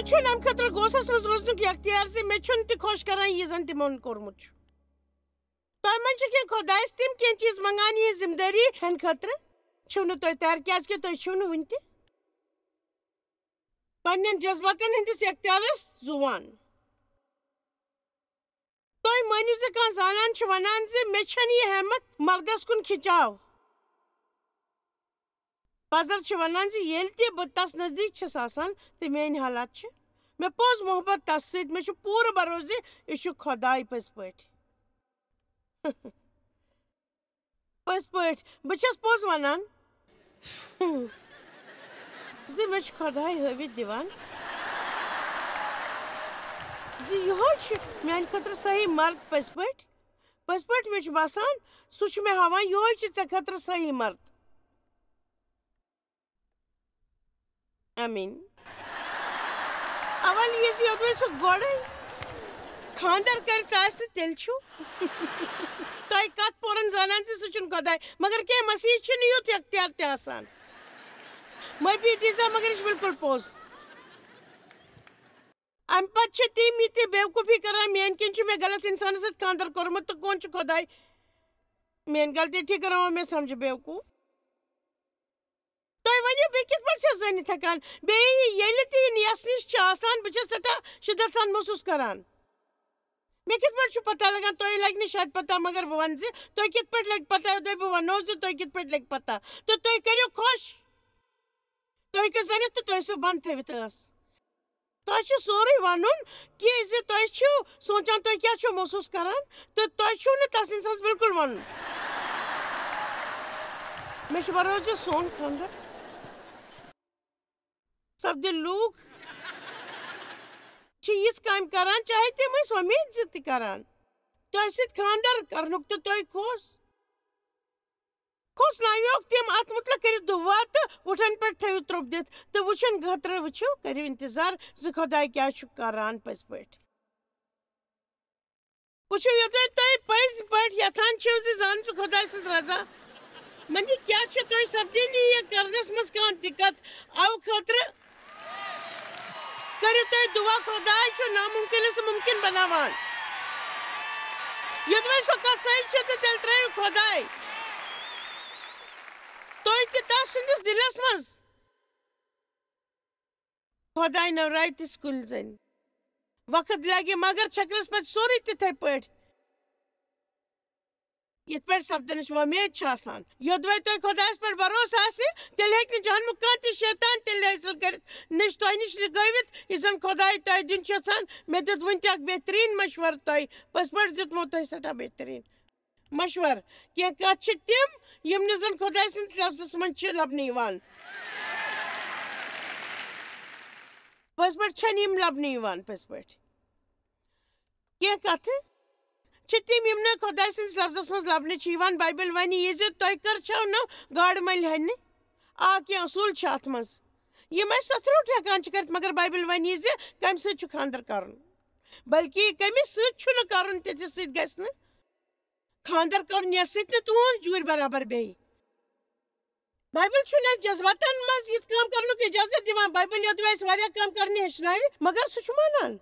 چھُنہٕ اَمہِ خٲطرٕ غوسس منٛز روزنُک اختیار زِ مےٚ چھُنہٕ تہِ خۄش کران یہِ زن تِمن کوٚرمُت چھُ تۄہہِ منٛز چھِ کینٛہہ خۄدایس تِم کینٛہہ چیٖز منٛگان یِہنٛز ذمہٕ دٲری ہٮ۪نہٕ خٲطرٕ چھِو نہٕ تُہۍ تیار کیازکہِ تُہۍ چھِو نہٕ وُنہِ تہِ پننٮ۪ن جذباتن ہٕنٛدِس اختیارس زُوان تُہۍ مٲنِو زِ کانٛہہ زانان چھُ ونان زِ مےٚ چھنہٕ یہِ ہٮ۪مت مردس کُن کھِچاو پزر چھِ ونان زِ ییٚلہِ تہِ بہٕ تس نزدیٖک چھس آسان تہٕ میٲنۍ حالات چھِ مےٚ پوٚز محبت تس سۭتۍ مےٚ چھُ پوٗرٕ بروسہٕ زِ یہِ چھُ خۄداے پٔزۍ پٲٹھۍ پٔزۍ پٲٹھۍ بہٕ چھس پوٚز ونان زِ مےٚ چھُ خۄداے ہٲوِتھ دِوان زِ یِہوے چھُ میانہِ خٲطرٕ صحیح مرد پٔزۍ پٲٹھۍ مےٚ چھُ باسان سُہ چھُ مےٚ ہاوان یِہوے چھُ ژےٚ خٲطرٕ صحیح مرد آمیٖن اول یہِ زِ یوٚدوے سُہ گۄڈے خانٛدر کٔرِتھ آسہِ تہٕ تیٚلہِ چھُو تۄہہِ کتھ پورن زانان زِ سُہ چھُنہٕ خۄداے مگر کینٛہہ مسیح چھُنہٕ یُتھ اختیار تہِ آسان معٲفی دیٖزا مگر یہِ چھُ بالکل پوٚز امہِ پتہٕ چھِ تِم یہِ تہِ بیوقوٗفی کران میٲنۍ کِنۍ چھُ مےٚ غلط انسانس سۭتۍ خانٛدر کوٚرمُت تہٕ کون چھُ خۄداے میٲنۍ غلطی ٹھیٖک کران مےٚ سمجھِ بیوقوٗف تُہۍ ؤنِو بہٕ کِتھ پٲٹھۍ چھس زٲنِتھ ہٮ۪کان بیٚیہِ ییٚلہِ تہِ یہِ یس نِش چھِ آسان بہٕ چھس سٮ۪ٹھاہ شِدت سان محسوٗس کران مےٚ کِتھ پٲٹھۍ چھُ پتہ لگان تۄہہِ لگہِ نہٕ شاید پتہ مگر بہٕ ونہٕ زِ تۄہہِ کِتھ پٲٹھۍ لگہِ پتہ یوٚدوے بہٕ ونو زِ تۄہہِ کِتھ پٲٹھۍ لگہِ پتہ تہٕ تُہۍ کٔرِو خۄش تُہۍ ہیٚکِو زٲنِتھ تہٕ تُہۍ ٲسِو بنٛد تھٲوِتھ ٲس تۄہہِ چھُ سورُے ونُن کہِ زِ تُہۍ چھِو سونٛچان تُہۍ کیٛاہ چھِو محسوٗس کران تہٕ تۄہہِ چھُو نہٕ تس انسانس بالکل ونُن مےٚ چھُ بروسہٕ زِ سون خانٛدر سپدِ لوٗکھ چھِ یِژھ کامہِ کران چاہے تِم ٲسۍ وۄمید زِ تہِ کران تۄہہِ سۭتۍ خانٛدر کرنُک تہٕ تۄہہِ کھوژنٲیوکھ تِم اتھ متعلق کٔرِو دُعا تہٕ وُٹھن پٮ۪ٹھ تھٲیِو ترٛوپ دِتھ تہٕ وٕچھُن خٲطرٕ وٕچھِو کٔرِو انتظار زِ خۄداے کیٛاہ چھُ کران پٔزۍ پٲٹھۍ وٕچھِو یوٚتانۍ تُہۍ پٔزۍ پٲٹھۍ یژھان چھِو زِ زانُن چھُ خۄداے سٕنٛز رضا مندِ کیٛاہ چھُ تُہۍ سپدِنۍ یہِ کرنس منٛز کانٛہہ دِقت اَوٕ خٲطرٕ کٔرِو تُہۍ دُعا خۄداے چھُ نامُمکِنس تہٕ مُمکِن بناوان یوٚدوے سۄ کتھ صحیح چھِ تہٕ تیٚلہِ ترٲیِو خۄداے تُہۍ تہِ تس سٕنٛدِس دِلس منٛز خۄداے نوراے تِژھ کُلۍ زٔنۍ وقت لگہِ مگر چھکرس پتہٕ سورُے تِتھے پٲٹھۍ یِتھ پٲٹھۍ سپدنٕچ وۄمید چھِ آسان یوٚدوے تۄہہِ خۄدایس پٮ۪ٹھ بروسہٕ آسہِ تیٚلہِ ہیٚکہِ نہٕ جہنمُک کانٛہہ تہِ شیطان تیٚلہِ حٲصِل کٔرِتھ نِش تۄہہِ نِش رُکٲوِتھ یہِ زن خۄداے تۄہہِ دیُن چھُ یژھان مےٚ دیُت وُنہِ تہِ اکھ بہتریٖن مشورٕ تۄہہِ پٔزۍ پٲٹھۍ دیُتمو تۄہہِ سٮ۪ٹھاہ بہتریٖن مشورٕ کینٛہہ کتھ چھِ تِم یِم نہٕ زن خۄداے سٕنٛدِس لفظس منٛز چھِ لبنہٕ یِوان پٔزۍ پٲٹھۍ چھنہٕ یِم لبنہٕ یِوان پٔزۍ پٲٹھۍ کینٛہہ کتھٕ چھِ تِم یِم نہٕ خۄداے سٕنٛدِس لفظس منٛز لبنہٕ چھِ یِوان بایبل ونہِ یہِ زِ تۄہہِ کر چھو نہٕ گاڈٕ مٔلۍ ہٮ۪نہِ کینٛہہ اصوٗل چھِ اتھ منٛز یِم أسۍ سۄتھروٚٹ ہٮ۪کان چھِ کٔرِتھ مگر بایبل ونہِ یہِ زِ کمہِ سۭتۍ چھُ خانٛدر کرُن بلکہِ کٔمِس سۭتۍ چھُنہٕ کرُن تِژھِس سۭتۍ گژھِ نہٕ خانٛدر کرُن یس سۭتۍ نہٕ تُہنٛد جوٗرۍ برابر بیٚہہِ بایبل چھُنہٕ اَسہِ جذباتن منٛز یِتھ کٲم کرنُک اِجازت دِوان بایبل یوٚدوے اَسہِ واریاہ کامہِ کرنہِ ہیٚچھناوِ مگر سُہ چھُ مانان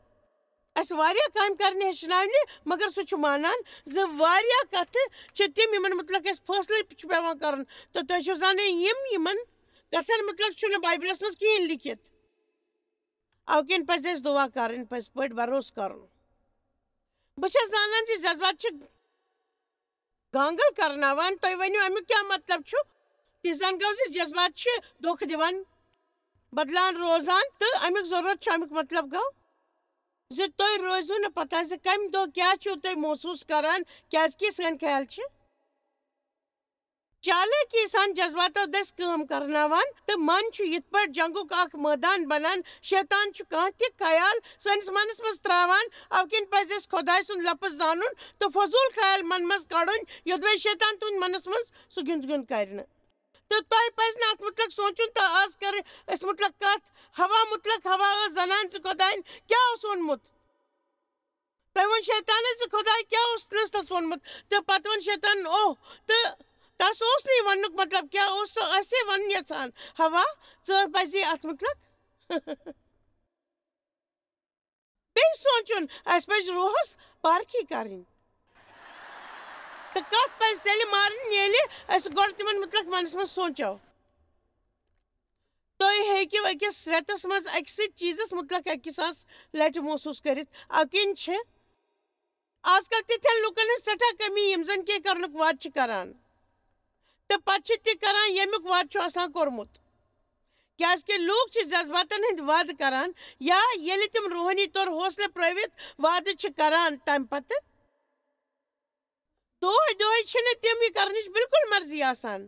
اَسہِ واریاہ کامہِ کرنہِ ہیٚچھناونہِ مگر سُہ چھُ مانان زِ واریاہ کتھٕ چھِ تِم یِمن مُتعلق اَسہِ فٲصلہٕ چھُ پیٚوان کرُن تہٕ تُہۍ چھِو زانان یِمن کتھن مُتعلق چھُنہٕ بایبلس منٛز کِہیٖنۍ لیکھِتھ اَوٕ کِنۍ پزِ اَسہِ دُعا کرٕنۍ پٔزۍ پٲٹھۍ بروسہٕ کرُن بہٕ چھس زانان زِ جذبات چھِ گانگل کرناوان تُہۍ ؤنِو امیُک کیٛاہ مطلب چھُ تہِ زن گوٚو زِ جذبات چھِ دھوکہٕ دِوان بدلان روزان تہٕ امیُک ضروٗرت چھُ امیُک مطلب گوٚو زِ تُہۍ روزِو نہٕ پتہ زِ کمہِ دۄہ کیٛاہ چھِو تُہۍ محسوٗس کران کیازِ کہِ سٲنۍ خیال چھِ چالاکی سان جذباتو دٔسۍ کٲم کرناوان تہٕ من چھُ یِتھ پٲٹھۍ جنگُک اکھ مٲدان بنان شیطان چھُ کانٛہہ تہِ خیال سٲنِس منس منٛز تراوان اَوٕ کِنۍ پزِ اَسہِ خۄداے سُنٛد لفظ زانُن تہٕ فضوٗل خیال من منٛز کڑُن یوٚدوے شیطان تُہنٛدِ منس منٛز سُہ گِنٛد گِنٛد کرِ نہٕ تہٕ تۄہہِ پزِ نہٕ اتھ مُتعلق سونٛچُن تہٕ آز کرِ أسۍ مُتعلق کتھ ہوا مُتعلق ہوا ٲس زنان زِ خۄداین کیٛاہ اوس ووٚنمُت تۄہہِ ووٚن شیطانس زِ خۄداے کیٛاہ اوس نہٕ تس ووٚنمُت تہٕ پتہٕ ووٚن شیطانن اوہ تہٕ تس اوس نہٕ یہِ وننُک مطلب کیٛاہ اوس سُہ اَسے ونُن یژھان ہوا ژٕ پزی اتھ مُتعلق بیٚیہِ سونٛچُن اَسہِ پَزِ روحس پارکی کَرٕنۍ تہٕ کَتھ پَزِ تیٚلہِ مارٕنۍ ییٚلہِ أسۍ گۄڈٕ تِمن مُتعلق منَس منٛز سونٛچو تُہۍ ہیٚکِو أکِس رٮ۪تس منٛز أکسٕے چیٖزس مُتعلق 1,000 لٹہِ محسوٗس کٔرِتھ اَمہِ کِنۍ چھِ آز کل تِتھٮ۪ن لُکن ہٕنٛز سٮ۪ٹھاہ کٔمی یِم زن کینٛہہ کرنُک وعدٕ چھِ کران تہٕ پتہٕ چھِ تہِ کران ییٚمیُک وعدٕ چھُ آسان کوٚرمُت کیٛازِ کہِ لوٗکھ چھِ جذباتن ہٕنٛدۍ وعدٕ کران یا ییٚلہِ تِم روحٲنی طور حوصلہٕ پرٛٲوِتھ وعدٕ چھِ کران تمہِ پتہٕ دۄہے دۄہے چھِنہٕ تِم یہِ کرنٕچ بِلکُل مرضی آسان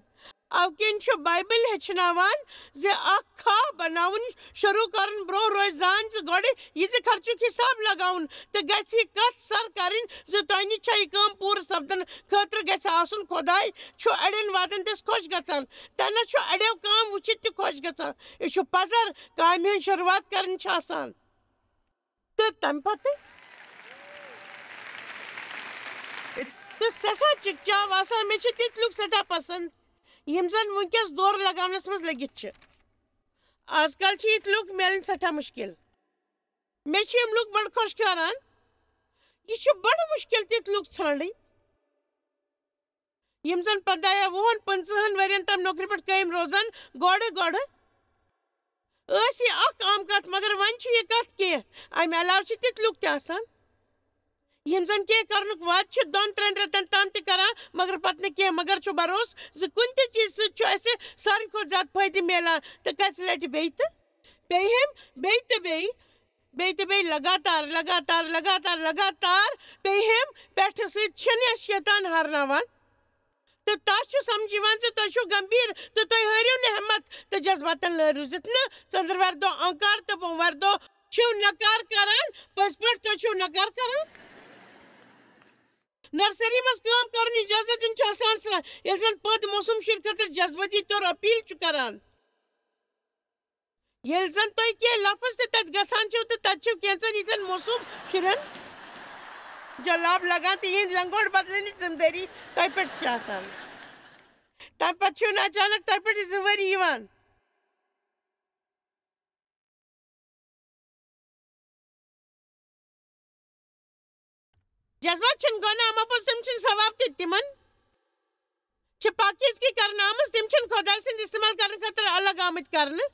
اَمہِ کِنۍ چھُ بایبل ہیٚچھناوان زِ اکھ کھاہ بناوُن شروٗع کرن برٛونٛہہ روزِ زان زِ گۄڈٕ یہِ زِ خرچُک حِساب لگاوُن تہٕ گژھِ یہِ کتھ سر کرٕنۍ زِ تۄہہِ نِش چھا یہِ کٲم پوٗرٕ سپدنہٕ خٲطرٕ گژھِ آسُن خۄداے چھُ اڑٮ۪ن وعدن دٔسۍ خۄش گژھان تَنہٕ چھُ اڑٮ۪و کٲم وٕچھِتھ تہِ خۄش گژھان یہِ چھُ پزر کامہِ ہٕنٛز شروعات کرٕنۍ چھِ آسان تہٕ تمہِ پتہٕ تہٕ سٮ۪ٹھاہ چِکچاو آسان مےٚ چھِ تِتھۍ لُکھ سٮ۪ٹھاہ پسنٛد یِم زن وٕنکٮ۪س دورٕ لگاونس منٛز لٔگِتھ چھِ آز کل چھِ یِتھۍ لُکھ میلٕنۍ سٮ۪ٹھاہ مُشکِل مےٚ چھِ یِم لُکھ بڑٕ خۄش کران یہِ چھُ بڑٕ مُشکِل تِتھۍ لُکھ ژھانڈٕنۍ یِم زن 15 یا 20 25 ؤرین تام نوکری پٮ۪ٹھ قٲیِم روزان گۄڈٕ ٲس یہِ اکھ عام کتھ مگر وۄنۍ چھِ یہِ کتھ کینٛہہ امہِ علاوٕ چھِ تِتھۍ لُکھ تہِ آسان یِم زن کینٛہہ کرنُک وعدٕ چھِ 2-3 رٮ۪تن تام تہِ کران مگر پتہٕ نہٕ کینٛہہ مگر چھُ بروسہٕ زِ کُنہِ تہِ چیٖزٕ سۭتۍ چھُ اَسہِ ساروی کھۄتہٕ زیادٕ فٲیدٕ میلان تہٕ کژِ لٹہِ بیٚیہِ تہٕ بیٚیہِ لگاتار بیٚیہِ ہیٚم پٮ۪ٹھٕ سۭتۍ چھِنہٕ اَسہِ شیطان ہارناوان تہٕ تۄہہِ چھُ سمجھ یِوان زِ تُہۍ چھِو گمبھیٖر تہٕ تُہۍ ہٲرِو نہٕ ہٮ۪مت تہٕ جذباتن لٲرۍ روٗزِتھ نہٕ ژٔنٛدٕروارِ دۄہ انکار تہٕ بوموارِ دۄہ چھِو نکار کران پٔزۍ پٲٹھۍ تُہۍ چھِو نکار کران نرسری منٛز کٲم کرُن اِجازت دیُن چھُ آسان ییٚلہِ زن پٲدٕ موسوٗم شُرۍ خٲطرٕ جذبٲتی طور اپیٖل چھُ کران ییٚلہِ زن تُہۍ کینٛہہ لفظ تہِ تتہِ گژھان چھِو تہٕ تتہِ چھِو کینٛژن یِتھٮ۪ن موسوٗم شُرٮ۪ن جلاب لگان تہٕ یِہنٛدۍ لنگوٹ بدلنٕچ ذِمہٕ دٲری تۄہہِ پٮ۪ٹھ چھِ آسان تمہِ پتہٕ چھُو نہٕ اچانک تۄہہِ پٮ۪ٹھ یہِ ذِمہٕ وٲری یِوان جذبات چھِنہٕ گۄناہ اَماپوٚز تِم چھِنہٕ ثواب تہِ تِمن چھِ پاکیزگی کرنہٕ آمٕژ تِم چھِنہٕ خۄداے سٕنٛدۍ استعمال کرنہٕ خٲطرٕ الگ آمٕتۍ کرنہٕ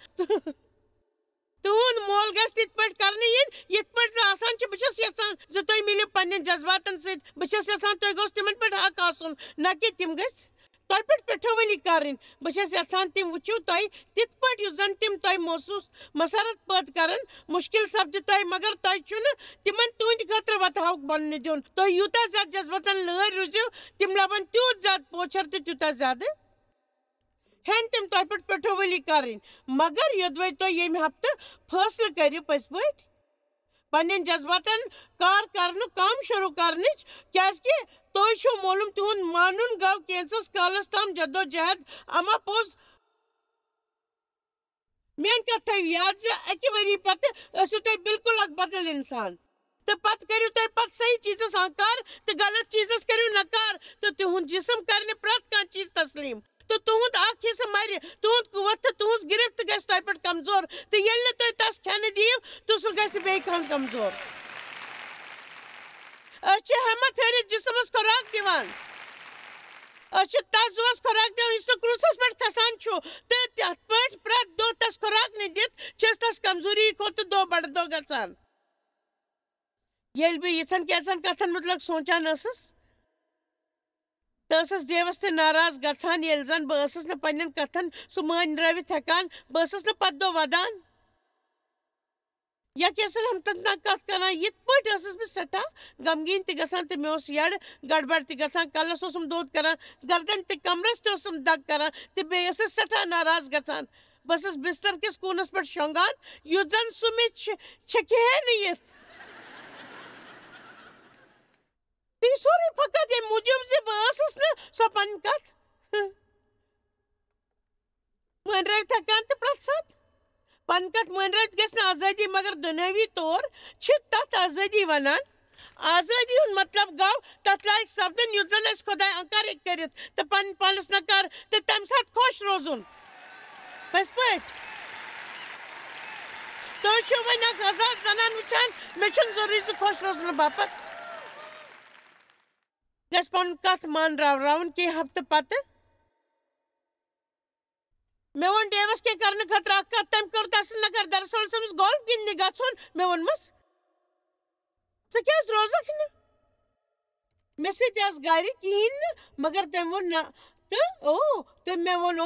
تُہُنٛد مول گژھِ تِتھ پٲٹھۍ کرنہٕ یِنۍ یِتھ پٲٹھۍ زِ آسان چھُ بہٕ چھَس یژھان زِ تُہۍ مِلِو پننٮ۪ن جذباتن سۭتۍ بہٕ چھَس یژھان تۄہہِ گوٚژھ تِمن پٮ۪ٹھ حق آسُن نہ کہِ تِم گٔژھۍ تۄہہِ پٮ۪ٹھ پِٹھوٲلی کرٕنۍ بہٕ چھَس یژھان تِم وٕچھِو تۄہہِ تِتھ پٲٹھۍ یُس زن تِم تۄہہِ محسوٗس مسرت پٲدٕ کرن مُشکِل سپدِ تۄہہِ مگر تۄہہِ چھُنہٕ تِمن تُہنٛدِ خٲطرٕ وتہٕ بننہٕ دیُن تُہۍ یوٗتاہ زیادٕ جذباتن لٲرۍ روٗزِو تِم لبن تیوٗت زیادٕ پوچھر تہٕ تیوٗتاہ زیادٕ ہٮ۪ن تِم تۄہہِ پٮ۪ٹھ پِٹھوٲلی کرٕنۍ مگر یوٚدوَے تُہۍ ییٚمہِ ہفتہٕ فٲصلہٕ کٔرِو پٔزۍ پٲٹھۍ پننٮ۪ن جذباتن کار کرنُک کٲم شروٗع کرنٕچ کیٛازِ کہِ تُہۍ چھُو معلوٗم تِہُنٛد مانُن گوٚو کینٛژس کالس تام جدوجہد اما پوٚز میٲنۍ کتھ تھٲیِو یاد زِ 1 ؤری پتہٕ ٲسِو تُہۍ بِلکُل اکھ بدل انسان تہٕ پتہٕ کٔرِو تُہۍ پتہٕ صحیح چیٖزس انکار تہٕ غلط چیٖزس کٔرِو نکار تہٕ تِہُنٛد جسم کرِ نہٕ پرٛٮ۪تھ کانٛہہ چیٖز تسلیٖم تہٕ تُہُنٛد اکھ حصہٕ مرِ تُہُنٛد قوت تہٕ تُہٕنٛز گرفت گژھِ تۄہہِ پٮ۪ٹھ کمزور تہٕ ییٚلہِ نہٕ تُہۍ تس کھٮ۪نہٕ دِیِو تہٕ سُہ گژھِ بیٚیہِ کھۄتہٕ کمزور أسۍ چھِ ہٮ۪مت ہٲرِتھ جسمس خوراک دِوان أسۍ چھِ تس دۄہس خوراک دِوان یُس نہٕ کروٗسس پٮ۪ٹھ کھسان چھُ تہٕ تتھ پٲٹھۍ پرٛٮ۪تھ دۄہ تس خوراک نہٕ دِتھ چھِ أسۍ تس کمزوری کھۄتہٕ دۄہ بڑٕ دۄہ گژھان ییٚلہِ بہٕ یِژھن کینٛژن کتھن مُتعلق سونٛچان ٲسٕس تہٕ ٲسٕس دیوس تہِ ناراض گژھان ییٚلہِ زن بہٕ ٲسٕس نہٕ پننٮ۪ن کتھن سُہ مٲنرٲوِتھ ہٮ۪کان بہٕ ٲسٕس نہٕ پتہٕ دۄہ ودان یا کینٛژن ہمتناک کتھ کران یِتھ پٲٹھۍ ٲسٕس بہٕ سٮ۪ٹھاہ غمگیٖن تہِ گژھان تہٕ مےٚ اوس یڈٕ گڑبڑ تہِ گژھان کلس اوسُم دود کران گردن تہِ کمرس تہِ اوسُم دگ کران تہٕ بیٚیہِ ٲسٕس سٮ۪ٹھاہ ناراض گژھان بہٕ ٲسٕس بستر کِس کوٗنس پٮ۪ٹھ شۄنٛگان یُتھ زن سُہ مےٚ چھکہِ ہے نہٕ یِتھ تہٕ یہِ سورُے فقط ییٚمہِ موٗجوٗب زِ بہٕ ٲسٕس نہٕ سۄ پنٕنۍ کتھ مٲنرٲوِتھ ہٮ۪کان تہٕ پرٛٮ۪تھ ساتہٕ پنٕنۍ کتھ مٲنرٲوِتھ گژھِ نہٕ آزٲدی مگر دُنیٲوی طور چھِ تتھ آزٲدی ونان آزٲدی ہُنٛد مطلب گوٚو تتھ لایق سپدُن یُتھ زن أسۍ خۄداے انکار ہیٚکہِ کٔرِتھ تہٕ پنٕنۍ پانس نکار تہٕ تمہِ ساتہٕ خۄش روزُن پٔزۍ پٲٹھۍ تُہۍ چھِو وۄنۍ اکھ آزاد زنان وٕچھان مےٚ چھُنہٕ ضروٗری زِ خۄش روزنہٕ باپتھ گژھِ پنُن کتھ مانراوراوُن کینٛہہ ہفتہٕ پتہٕ مےٚ ووٚن ڈیوس کینٛہہ کرنہٕ خٲطرٕ اکھ کتھ تٔمۍ کوٚر تسٕنٛز نقل دراصل اوس أمِس گولف گِنٛدنہِ گژھُن مےٚ ووٚنمس ژٕ کیٛازِ روزکھ نہٕ مےٚ سۭتۍ آس گرِ کِہیٖنۍ نہٕ مگر تٔمۍ ووٚن نہ تہٕ مےٚ ووٚن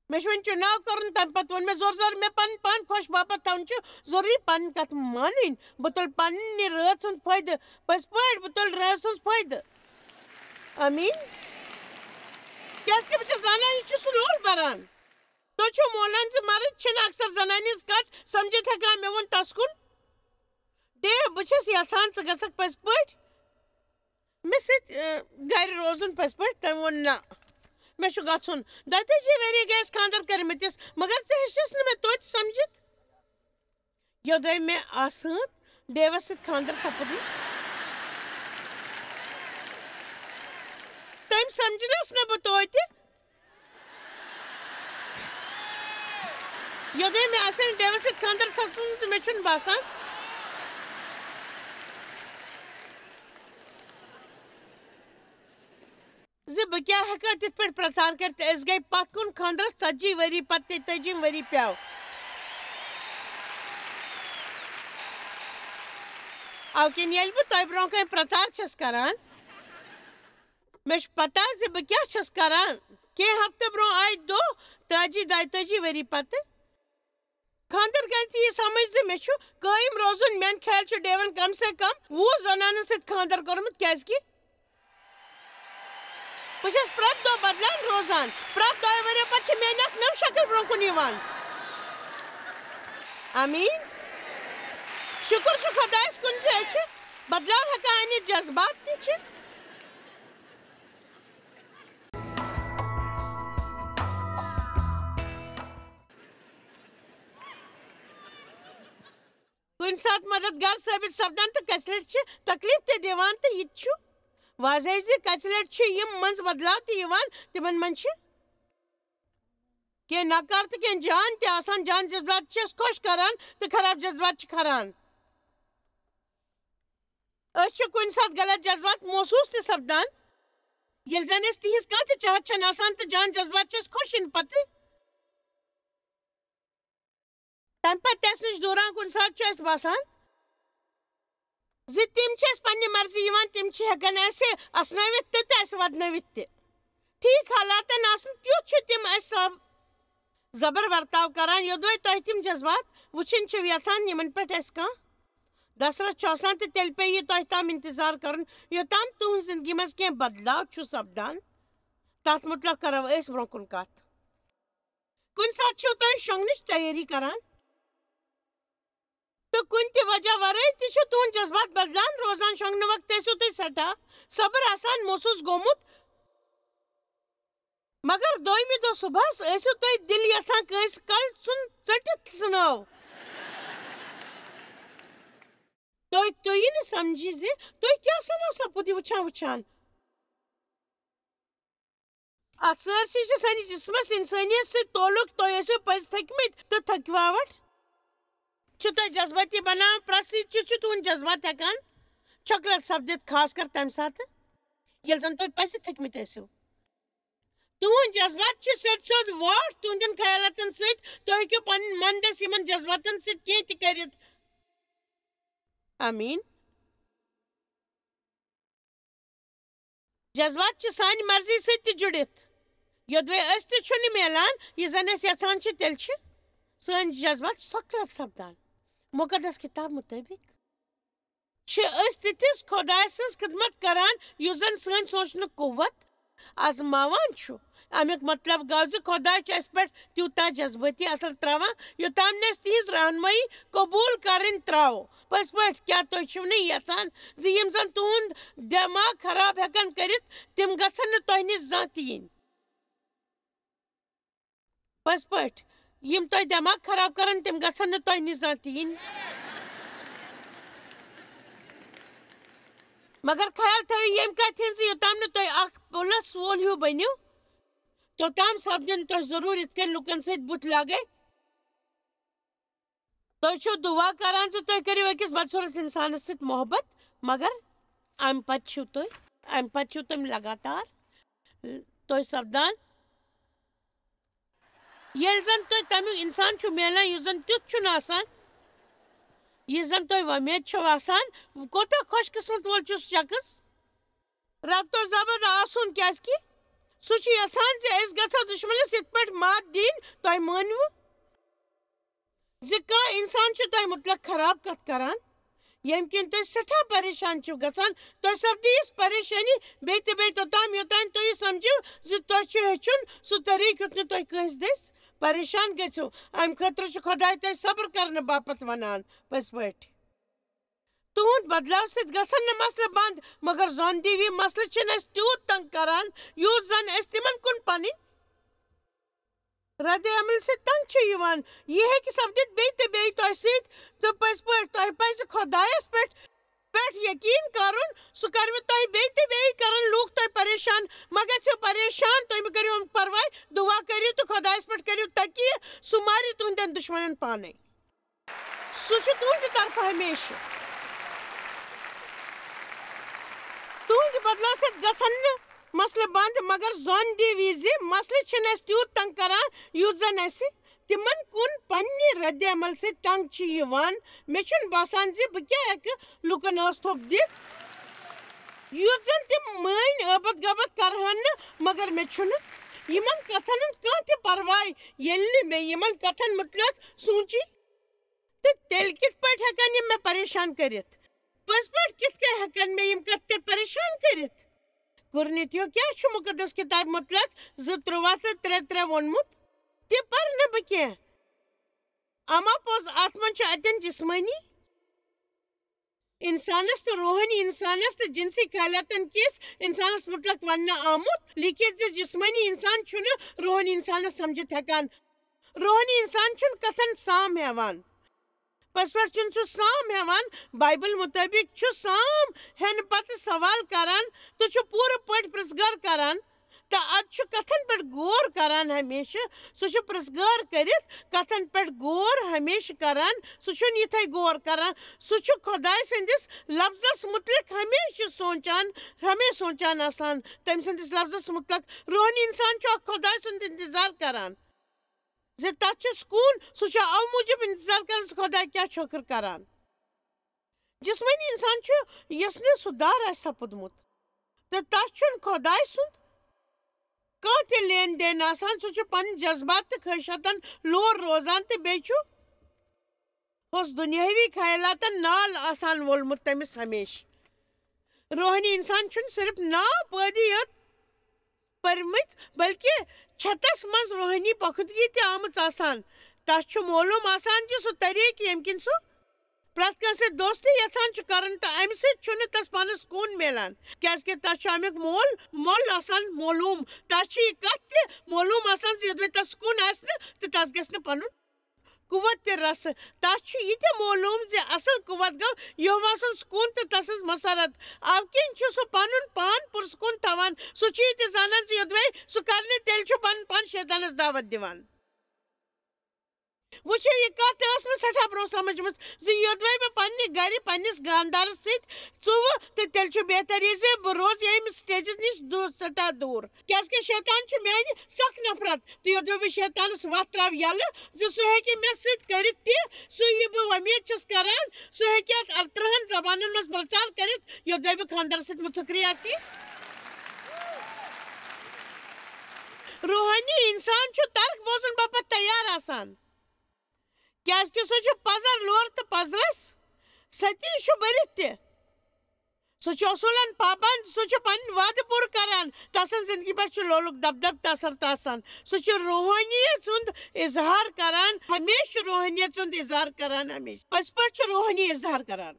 مےٚ چھُ وۄنۍ چُناو کرُن تمہِ پتہٕ ووٚن مےٚ زورٕ مےٚ پنُن پان خۄش باپتھ تھاوُن چھُ ضروٗری پنٕنۍ کتھ مانٕنۍ بہٕ تُلہٕ پننہِ رٲژ ہُنٛد فٲیدٕ پٔزۍ پٲٹھۍ بہٕ تُلہٕ رٲژ ہٕنٛز فٲیدٕ أمیٖن کیٛازِکہِ بہٕ چھَس زانان یہِ چھُ سُہ رول بران تُہۍ چھِو مولان زِ مرد چھِنہٕ اکثر زنانہِ ہٕنٛز کتھ سمجھِتھ ہٮ۪کان مےٚ ووٚن تس کُن ڈیو بہٕ چھَس یژھان ژٕ گژھکھ پٔزۍ پٲٹھۍ مےٚ سۭتۍ گرِ روزُن پٔزۍ پٲٹھۍ تٔمۍ ووٚن نہ مےٚ چھُ گژھُن 32 ؤری گٔے اَسہِ خانٛدر کٔرمٕتِس مگر ژٕ ہیٚچھِس نہٕ مےٚ توتہِ سمجھِتھ یوٚدوے مےٚ آسان ڈیوس سۭتۍ خانٛدر سپُدمُت تٔمۍ سمجھنس نہٕ بہٕ توتہِ یوٚدوے مےٚ آسان ڈیوس سۭتۍ خانٛدر سپُدمُت تہٕ مےٚ چھُنہٕ باسان زِ بہٕ کیٛاہ ہٮ۪کہٕ ہا تِتھ پٲٹھۍ پرژار کٔرِتھ أسۍ گٔے پتھ کُن خانٛدرس 40 ؤری پتہٕ 33 ؤری پیٚو اَوٕ کِنۍ ییٚلہِ بہٕ تۄہہِ برٛونٛہہ کَنہِ پرژار چھَس کران مےٚ چھُ پتہ زِ بہٕ کیٛاہ چھَس کران کینٛہہ ہفتہٕ برٛونٛہہ آیہِ دۄہ 32 ؤری پتہٕ خانٛدر کٔرِتھ یہِ سمجھ زِ مےٚ چھُ قٲیِم روزُن میانہِ خیال چھُ ڈیون کم سے کم 20 زنانن سۭتۍ خانٛدر کوٚرمُت کیٛازِکہِ بہٕ چھَس پرٛٮ۪تھ دۄہ بدلان روزان پرٛٮ۪تھ 2 ؤرۍیو پتہٕ چھِ میٲنۍ اکھ نٔو شکٕل برٛونٛہہ کُن یِوان آمیٖن شُکُر چھُ خۄدایس کُن زِ أسۍ چھِ بدلاو ہٮ۪کان أنِتھ جذبات تہِ چھِ کُنہِ ساتہٕ مددگار ثٲبت سپدان تہٕ کژِ لٹہِ چھِ تکلیف تہِ دِوان تہٕ یہِ تہِ چھُ واضح زِ کژِ لٹہِ چھِ یِم منٛز بدلاو تہِ یِوان تِمن منٛز چھِ کینٛہہ ناکار تہٕ کینٛہہ جان تہِ آسان جان جذبات چھِ أسۍ خۄش کران تہٕ خراب جذبات چھِ کھران أسۍ چھِ کُنہِ ساتہٕ غلط جذبات محسوٗس تہِ سپدان ییٚلہِ زن أسۍ تِہنٛز کانٛہہ تہِ چاہت چھنہٕ آسان تہٕ جان جذبات چھِ أسۍ خۄش یِنہٕ پتہٕ تمہِ پتہٕ تہِ اسہِ نِش دوٗران کُنہِ ساتہٕ چھُ اسہِ باسان زِ تِم چھِ اسہِ پننہِ مرضی یِوان تِم چھِ ہٮ۪کان اسہِ اسنٲوِتھ تہِ اسہِ ودنٲوِتھ تہِ ٹھیٖک حالاتن آسان تیُتھ چھُ تِم اسہِ زبر ورتاو کران یوٚدوے تۄہہِ تِم جذبات وٕچھِنۍ چھِو یژھان یِمن پٮ۪ٹھ اسہِ کانٛہہ دسرت چھُ آسان تہٕ تیٚلہِ پیٚیہِ تۄہہِ تام انتظار کرُن یوٚتام تُہنٛز زندگی منٛز کینٛہہ بدلاو چھُ سپدان تتھ مُتعلق کرو أسۍ برٛونٛہہ کُن کتھ کُنہِ ساتہٕ چھِو تُہۍ شۄنٛگنٕچ تیٲری کران تہٕ کُنہِ تہِ وجہ ورٲے تہِ چھُ تُہنٛد جذبات بدلان روزان شۄنٛگنہٕ وقتہٕ ٲسِو تُہۍ سٮ۪ٹھاہ صبر آسان محسوٗس گوٚمُت مگر دوٚیمہِ دۄہ صبحس ٲسِو تُہۍ دِل یژھان کٲنٛسہِ کلہٕ ژھُن ژٔٹِتھ ژھٕنٲو تُہۍ نہٕ سمجھی زِ تُہۍ کیٛاہ سنا سپُد یہِ وٕچھان اتھ سٲرسٕے چھِ سٲنِس جسمس انسٲنیت سۭتۍ تعلق تُہۍ ٲسِو پٔزۍ تھٔکمٕتۍ تہٕ تھٔکواوٹ چھُ تۄہہِ جذبٲتی بناوان پرٛٮ۪تھ سۭتۍ چھُ تُہنٛد جذبات ہٮ۪کان چھۄکلت سپدِتھ خاص کر تمہِ ساتہٕ ییٚلہِ زن تُہۍ پٔزۍ تھٔکمٕتۍ ٲسِو تُہنٛد جذبات چھِ سیوٚد واٹھ تُہنٛدٮ۪ن خیالاتن سۭتۍ تُہۍ ہیٚکِو پنٕنۍ من دٔسۍ یِمن جذباتن سۭتۍ کینٛہہ تہِ کٔرِتھ آمیٖن جذبات چھِ سانہِ مرضی سۭتۍ تہِ جُڑِتھ یوٚدوے أسۍ تہِ چھُنہٕ میلان یہِ زن أسۍ یژھان چھِ تیٚلہِ چھِ سٲنۍ جذبات سۄکلت سپدان مُقدس کِتاب مُطٲبق چھِ أسۍ تِتھِس خۄداے سٕنٛز خدمت کران یُس زن سٲنۍ سونٛچنُک قوت آزماوان چھُ امیُک مطلب گوٚو زِ خۄداے چھُ اسہِ پٮ۪ٹھ تیوٗتاہ جذبٲتی اثر تراوان یوٚتام نہٕ أسۍ تِہنٛز رہنمٲیی قبوٗل کرٕنۍ تراوو پٔزۍ پٲٹھۍ کیٛاہ تُہۍ چھِو نہٕ یژھان زِ یِم زن تُہنٛد دٮ۪ماغ خراب ہٮ۪کن کٔرِتھ تِم گژھن نہٕ تۄہہِ نِش زانٛہہ تہِ یِنۍ پٔزۍ پٲٹھۍ یِم تۄہہِ دٮ۪ماغ خراب کرن تِم گژھن نہٕ تۄہہِ نِش زانٛہہ تہِ یِنۍ مگر خیال تھٲیِو ییٚمہِ کتھِ ہِنٛز زِ یوٚتام نہٕ تُہۍ اکھ پُلس وول ہیوٗ بٔنِو توتام سپدن تو ضرور اتکن لکن سیت بوت لگے تو چھو دعا کران سے تو کریو اکس بدصورت انسان سیت محبت مگر ام پت چھو تم لگاتار تو سپدان یل زن تو تمیک انسان چھو میلان یو زن تیت چھو ناسان یہ زن تو ومید چھو آسان کوتا خوش قسمت وول چھو شخص رب تو زبر آسون کیاز کی سوچی یسان سے اس گسا دشمنس ات پٹ مات دین تو مانو زکا انسان چھو تو مطلق خراب کت کران یمکن تو سٹھا پریشان چھو گسان تو سب دی اس پریشانی بیت تو تام یوتان تو یہ سمجھو زی تو چھو ہچن سو طریق اتنے تو کنس دس پریشان گژھو ام خطر چھ خدای تو صبر کرنے باپت ونان پس پٹ تہند بدلاو سۭتۍ گژھن نہٕ مسلہٕ بنٛد مگر زۄن دیوی مسلہٕ چھِنہٕ أسۍ تیوٗت تنگ کران یوٗت زن أسۍ تِمن کُن پنٕنۍ رد عمل سۭتۍ تنگ چھِ یِوان یہِ ہیٚکہِ سپدِتھ بیٚیہِ تہٕ بیٚیہِ تۄہہِ سۭتۍ تہٕ پٔزۍ پٲٹھۍ تۄہہِ پزِ خۄدایس پٮ۪ٹھ یقیٖن کرُن سُہ کرِ تۄہہِ بیٚیہِ تہٕ بیٚیہِ کرن لوٗکھ تۄہہِ پریشان مہ گژھِو پریشان تُہۍ مہٕ کٔرِو پرواے دعا کٔرِو تہٕ خۄدایس پٮ۪ٹھ کٔرِو تقیہ سُہ مارِ تُہنٛدٮ۪ن دُشمنن پانے سُہ چھُ تُہنٛدِ طرفہٕ ہمیشہٕ تہنٛدِ بدلاو سۭتۍ گژھن نہٕ مسلہٕ بنٛد مگر زۄن دی وِزِ مسلہٕ چھِنہٕ أسۍ تیوٗت تنگ کران یُتھ زن أسۍ تِمن کُن پننہِ رد عمل سۭتۍ تنگ چھِ یِوان مےٚ چھُنہٕ باسان زِ بہٕ کیٛاہ ہٮ۪کہٕ لُکن ٲس تھوٚپ دِتھ یُتھ زن تِم مٲنۍ ٲبت غٲبت کرہن نہٕ مگر مےٚ چھُنہٕ یِمن کتھن ہُنٛد کانٛہہ تہِ پرواے ییٚلہِ نہٕ مےٚ یِمن کتھن متعلق سونٛچی تہٕ تیٚلہِ کِتھ پٲٹھۍ ہٮ۪کن یِم مےٚ پریشان کٔرِتھ پٔزۍ پٲٹھۍ کِتھ کٔنۍ ہٮ۪کن مےٚ یِم کتھٕ تیٚلہِ پریشان کٔرِتھ گُرنِتیو کیٛاہ چھُ مُقدس کِتابہِ متعلق 2:13 تہٕ 3:3 ووٚنمُت تہِ پر نہٕ بہٕ کینٛہہ اما پوٚز اتھ منٛز چھُ اتٮ۪ن جسمٲنی انسانس تہٕ روحٲنی انسانس تہٕ جنسی خیالاتن کِس انسانس متعلق وننہٕ آمُت لیکھِتھ زِ جسمٲنی انسان چھُنہٕ روحٲنی انسانس سمجھِتھ ہٮ۪کان روحٲنی انسان چھُنہٕ کتھن سام ہٮ۪وان پس پٮ۪ٹھ چھُنہٕ سُہ سام ہٮ۪وان بایبل مطٲبق چھُ سام ہٮ۪نہٕ پتہٕ سوال کران تہٕ چھُ پوٗرٕ پٲٹھۍ پرژھگار کران تہٕ ادٕ چھُ کتھن پٮ۪ٹھ غور کران ہمیشہٕ سُہ چھُ پرژھگار کٔرِتھ کتھن پٮ۪ٹھ غور ہمیشہٕ کران سُہ چھُنہٕ یِتھے غور کران سُہ چھُ خۄداے سٕنٛدِس لفظس متعلق ہمیشہٕ سونٛچان آسان تٔمۍ سٕنٛدِس لفظس متعلق روحٲنی انسان چھُ اکھ خۄداے سُنٛد انتظار کران زِ تتھ چھُ سکوٗن سُہ چھُ او موٗجوٗب انتظار کران زِ خۄداے کیٛاہ چھُکھر کران جسمٲنی انسان چھُ یس نہٕ سُدھار آسہِ سپُدمُت تہٕ تس چھُنہٕ خۄداے سُنٛد کانٛہہ تہِ لین دین آسان سُہ چھُ پنٕنۍ جذبات تہٕ خٲہِشاتن لور روزان تہٕ بیٚیہِ چھُ ہُس دُنیٲوی خیالاتن نال آسان وولمُت تٔمِس ہمیشہٕ روحٲنی انسان چھُنہٕ صرف ناو پٲدی یوت پٔرمٕژ بلکہِ چھتس منٛز روحٲنی پۄختگی تہِ آمٕژ آسان تس چھُ معلوٗم آسان زِ سُہ طریٖقہٕ ییٚمہِ کِنۍ سُہ پرٛٮ۪تھ کٲنٛسہِ سۭتۍ دوستی یژھان چھُ کرُن تہٕ امہِ سۭتۍ چھُنہٕ تس پانس سکوٗن میلان کیٛازِکہِ تس چھُ امیُک مۄل آسان معلوٗم تس چھِ یہِ کتھ تہِ معلوٗم آسان زِ یوٚدوے تس سکوٗن آسہِ نہٕ تہٕ تس گژھِ نہٕ پنُن قوت تہِ رسہٕ تس چھُ یہِ تہِ معلوٗم زِ اصل قوت گوٚو یہوہ سُنٛد سکوٗن تہٕ تسٕنٛز مسرت اَوٕ کِنۍ چھُ سُہ پنُن پان پُرسکوٗن تھاوان سُہ چھُ یہِ تہِ زانان زِ یوٚدوے سُہ کرِ نہٕ تیٚلہِ چھُ پنُن پان شیطانس دعوت دِوان وٕچھِو یہِ کتھ ٲس مےٚ سٮ۪ٹھاہ برونٛہہ سمجھمٕژ زِ یوٚدوے بہٕ پننہِ گرِ پننِس خانٛدارس سۭتۍ ژُوٕ تہٕ تیٚلہِ چھُ بہتر یہِ زِ بہٕ روزٕ ییٚمہِ سٹیجس نِش سٮ۪ٹھاہ دوٗر کیٛازِکہِ شیطان چھُ میانہِ سخ نفرت تہٕ یوٚدوے بہٕ شیطانس وتھ تراوٕ یلہٕ زِ سُہ ہیٚکہِ مےٚ سۭتۍ کٔرِتھ تہِ سُہ یہِ بہٕ وۄمید چھس کران سُہ ہیٚکہِ اتھ 13 زبانن منٛز پرژار کٔرِتھ یوٚدوے بہٕ خانٛدارس سۭتۍ مُژکری آسہِ روحٲنی انسان چھُ ترک بوزن باپتھ تیار آسان کیٛازِکہِ سُہ چھُ پزر لور تہٕ پزرس ستی چھُ بٔرِتھ تہِ سُہ چھُ اصوٗلن پابنٛد سُہ چھُ پنٕنۍ وعدٕ پوٗرٕ کران تسٕنٛز زندگی پٮ۪ٹھ چھُ لولُک دبدب تہٕ اثر تہٕ آسان سُہ چھُ روحٲنیت ہُنٛد اظہار کران ہمیشہٕ روحٲنیت ہُنٛد اظہار کران ہمیشہٕ پٔزۍ پٲٹھۍ چھُ روحٲنی اظہار کران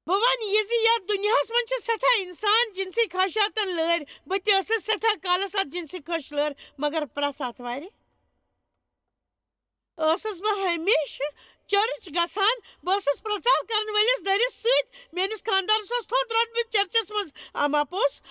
بہٕ ونہٕ یہِ زِ یتھ دُنیاہس منٛز چھِ سٮ۪ٹھاہ انسان جنسی خواہشاتن لٲرۍ بہٕ تہِ ٲسٕس سٮ۪ٹھاہ کالس اتھ جنسی خٲہِش لٲر مگر پرٛٮ۪تھ آتھوارِ ٲسٕس بہٕ ہمیشہٕ چرچ گژھان بہٕ ٲسٕس پرژار کرن وٲلِس دٔرِس سۭتۍ میٲنِس خانٛدارس اوس تھوٚد روٚٹمُت چرچس منٛز اما پوٚز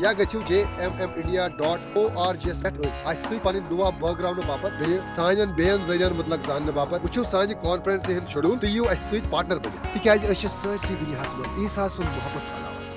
یا گٔژھِو jmmindia.org پٮ۪ٹھ اَسہِ سۭتۍ پنٕنۍ دُعا بٲگراونہٕ باپتھ بیٚیہِ سانٮ۪ن بیٚین ذٔریعن مُتلق زاننہٕ باپتھ وٕچھِو سانہِ کانفرنسہِ ہُنٛد شیڈوٗل تہٕ یِیِو اَسہِ سۭتۍ پارٹنر بٔنِتھ تِکیازِ أسۍ چھِ سٲرسٕے دُنیاہس منٛز عیسیٰ سُنٛد محبت پھٔہلاوان